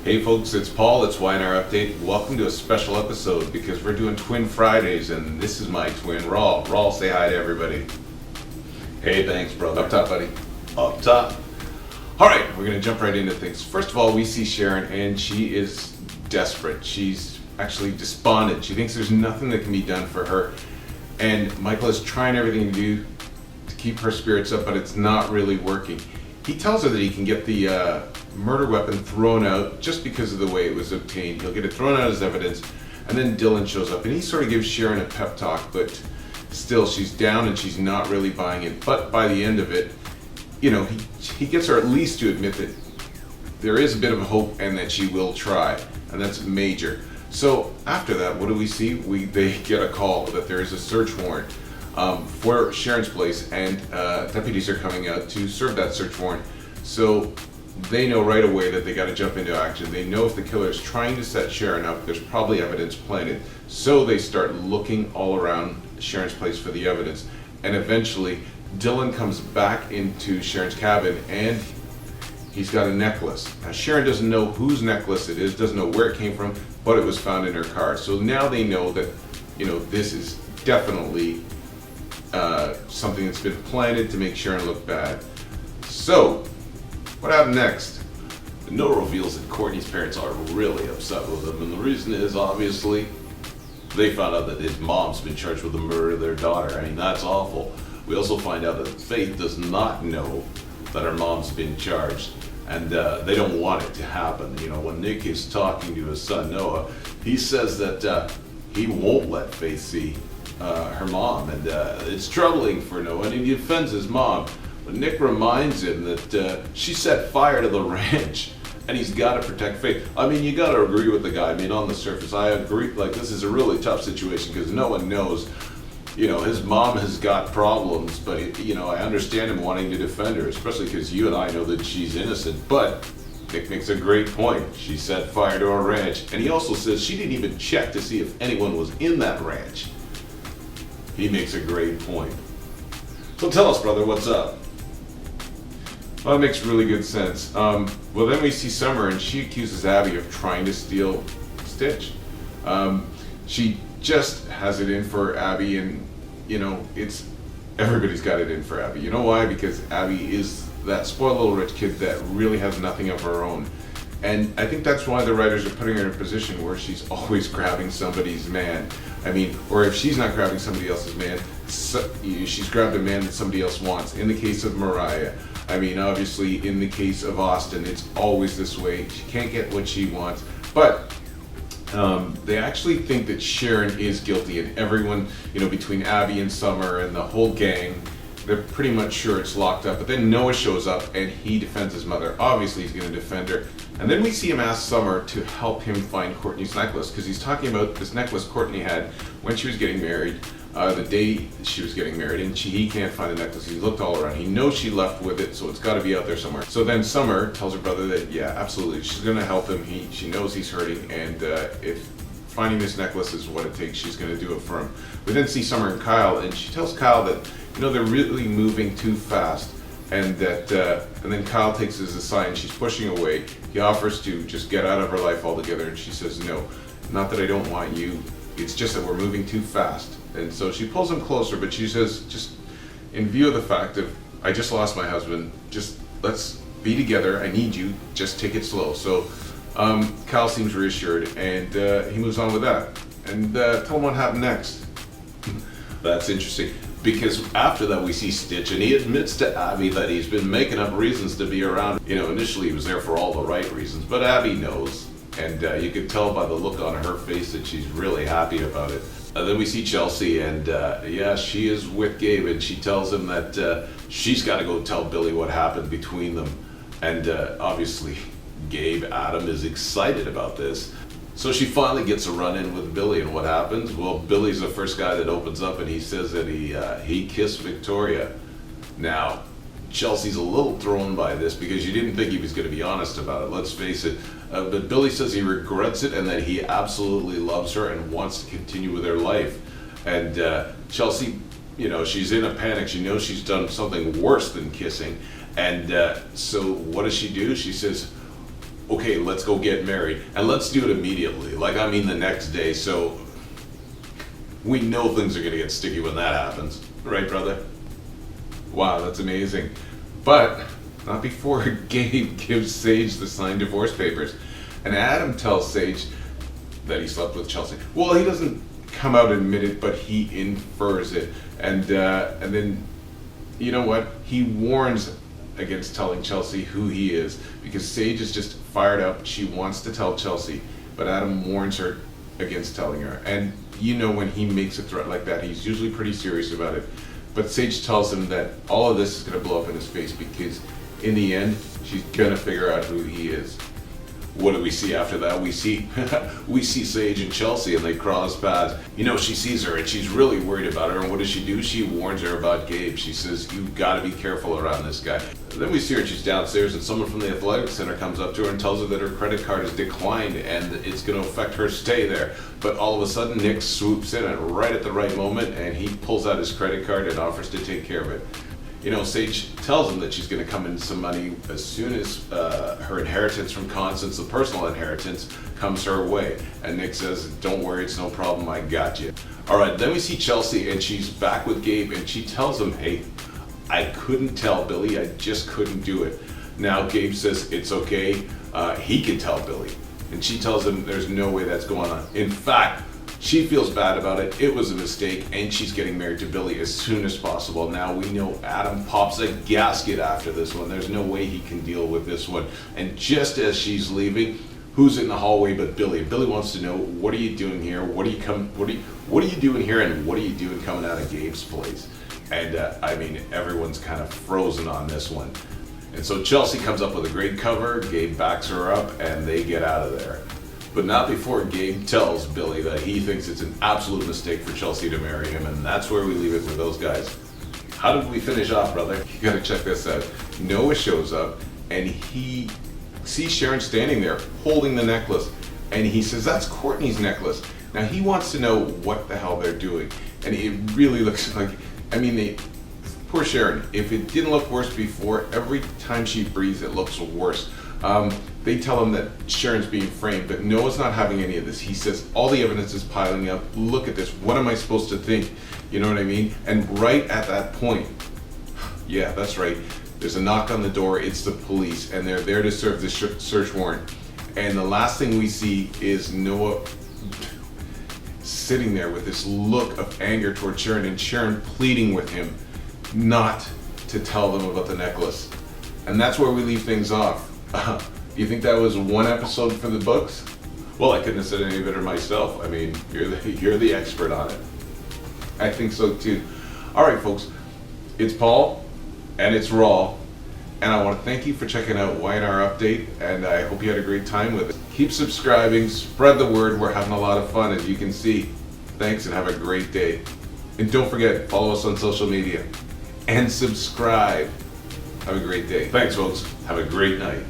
Hey folks, it's Paul, it's YNR Update. Welcome to a special episode because we're doing Twin Fridays and this is my twin, Raul. Raul, say hi to everybody. Hey, thanks, brother. Up top, buddy. Up top. Alright, we're going to jump right into things. First of all, we see Sharon and she is desperate. She's actually despondent. She thinks there's nothing that can be done for her. And Michael is trying everything to do to keep her spirits up, but it's not really working. He tells her that he can get the murder weapon thrown out just because of the way it was obtained. He'll get it thrown out as evidence, and then Dylan shows up and he sort of gives Sharon a pep talk, but still she's down and she's not really buying it. But by the end of it, you know, he gets her at least to admit that there is a bit of hope and that she will try, and that's major. So after that, what do we see? They get a call that there is a search warrant for Sharon's place, and deputies are coming out to serve that search warrant. So they know right away that they got to jump into action. They know if the killer is trying to set Sharon up, there's probably evidence planted. So they start looking all around Sharon's place for the evidence. And eventually, Dylan comes back into Sharon's cabin and he's got a necklace. Now Sharon doesn't know whose necklace it is, doesn't know where it came from, but it was found in her car. So now they know that, you know, this is definitely something that's been planted to make Sharon look bad. So, what happened next? The note reveals that Courtney's parents are really upset with him, and the reason is obviously they found out that his mom's been charged with the murder of their daughter. I mean, that's awful. We also find out that Faith does not know that her mom's been charged, and they don't want it to happen. You know, when Nick is talking to his son Noah, he says that he won't let Faith see her mom, and it's troubling for Noah, and he defends his mom. But Nick reminds him that she set fire to the ranch, and he's got to protect Faith. I mean, you got to agree with the guy. I mean, on the surface, I agree. Like, this is a really tough situation because no one knows. You know, his mom has got problems, but you know, I understand him wanting to defend her, especially because you and I know that she's innocent. But Nick makes a great point. She set fire to our ranch, and he also says she didn't even check to see if anyone was in that ranch. He makes a great point. So tell us, brother, what's up? Well, that makes really good sense. Well, then we see Summer, and she accuses Abby of trying to steal Stitch. She just has it in for Abby, and you know, everybody's got it in for Abby. You know why? Because Abby is that spoiled little rich kid that really has nothing of her own. And I think that's why the writers are putting her in a position where she's always grabbing somebody's man. I mean, or if she's not grabbing somebody else's man, she's grabbed a man that somebody else wants. In the case of Mariah, I mean, obviously in the case of Austin, it's always this way. She can't get what she wants. But they actually think that Sharon is guilty, and everyone, you know, between Abby and Summer and the whole gang, they're pretty much sure it's locked up. But then Noah shows up and he defends his mother. Obviously he's going to defend her. And then we see him ask Summer to help him find Courtney's necklace, because he's talking about this necklace Courtney had when she was getting married, the day she was getting married, and he can't find the necklace. He looked all around. He knows she left with it, so it's got to be out there somewhere. So then Summer tells her brother that, yeah, absolutely, she's going to help him. She knows he's hurting, and if finding this necklace is what it takes, she's going to do it for him. We then see Summer and Kyle, and she tells Kyle that, you know, they're really moving too fast, and that, and then Kyle takes it as a sign. She's pushing away. He offers to just get out of her life altogether, and she says, no, not that I don't want you. It's just that we're moving too fast. And so she pulls him closer, but she says, just in view of the fact of, I just lost my husband, just let's be together. I need you. Just take it slow. So Kyle seems reassured, and he moves on with that. And tell him what happened next. That's interesting, because after that we see Stitch, and he admits to Abby that he's been making up reasons to be around. You know, initially he was there for all the right reasons, but Abby knows, and you could tell by the look on her face that she's really happy about it. Then we see Chelsea, and yeah, she is with Gabe, and she tells him that she's got to go tell Billy what happened between them. And obviously Gabe Adam is excited about this. So she finally gets a run-in with Billy, and what happens? Well, Billy's the first guy that opens up, and he says that he kissed Victoria. Now, Chelsea's a little thrown by this because you didn't think he was going to be honest about it, let's face it. But Billy says he regrets it and that he absolutely loves her and wants to continue with their life. And Chelsea, you know, she's in a panic. She knows she's done something worse than kissing. And so what does she do? She says, okay, let's go get married, and let's do it immediately. Like, I mean the next day, so we know things are gonna get sticky when that happens. Right, brother? Wow, that's amazing. But not before Gabe gives Sage the signed divorce papers. And Adam tells Sage that he slept with Chelsea. Well, he doesn't come out and admit it, but he infers it. And then, you know what? He warns against telling Chelsea who he is, because Sage is just fired up. She wants to tell Chelsea, but Adam warns her against telling her. And you know, when he makes a threat like that, he's usually pretty serious about it. But Sage tells him that all of this is going to blow up in his face, because in the end, she's going to figure out who he is. What do we see after that? We see Sage and Chelsea, and they cross paths. You know, she sees her and she's really worried about her, and what does she do? She warns her about Gabe. She says, "You've got to be careful around this guy." Then we see her and she's downstairs, and someone from the athletic center comes up to her and tells her that her credit card is declined and it's going to affect her stay there. But all of a sudden, Nick swoops in and right at the right moment, and he pulls out his credit card and offers to take care of it. You know, Sage tells him that she's going to come in some money as soon as her inheritance from Constance, the personal inheritance, comes her way. And Nick says, "Don't worry, it's no problem, I got you." All right, then we see Chelsea, and she's back with Gabe, and she tells him, "Hey, I couldn't tell Billy, I just couldn't do it." Now Gabe says it's okay, he can tell Billy. And she tells him there's no way that's going on. In fact, she feels bad about it. It was a mistake, and she's getting married to Billy as soon as possible. Now we know Adam pops a gasket after this one. There's no way he can deal with this one. And just as she's leaving, who's in the hallway but Billy? Billy wants to know, what are you doing here? What are you doing here? And what are you doing coming out of Gabe's place? And I mean, everyone's kind of frozen on this one. And so Chelsea comes up with a great cover. Gabe backs her up, and they get out of there. But not before Gabe tells Billy that he thinks it's an absolute mistake for Chelsea to marry him, and that's where we leave it with those guys. How did we finish off, brother? You gotta check this out. Noah shows up, and he sees Sharon standing there holding the necklace, and he says, "That's Courtney's necklace." Now he wants to know what the hell they're doing, and it really looks like, I mean, poor Sharon. If it didn't look worse before, every time she breathes, it looks worse. They tell him that Sharon's being framed, but Noah's not having any of this. He says, all the evidence is piling up. Look at this. What am I supposed to think? You know what I mean? And right at that point, yeah, that's right, there's a knock on the door. It's the police, and they're there to serve the search warrant. And the last thing we see is Noah sitting there with this look of anger toward Sharon, and Sharon pleading with him not to tell them about the necklace. And that's where we leave things off. Do you think that was one episode for the books? Well, I couldn't have said any better myself. I mean, you're the expert on it. I think so too. All right, folks, it's Paul, and it's Raw, and I want to thank you for checking out Y&R Update, and I hope you had a great time with it. Keep subscribing, spread the word. We're having a lot of fun, as you can see. Thanks, and have a great day. And don't forget, follow us on social media and subscribe. Have a great day. Thanks, folks. Have a great night.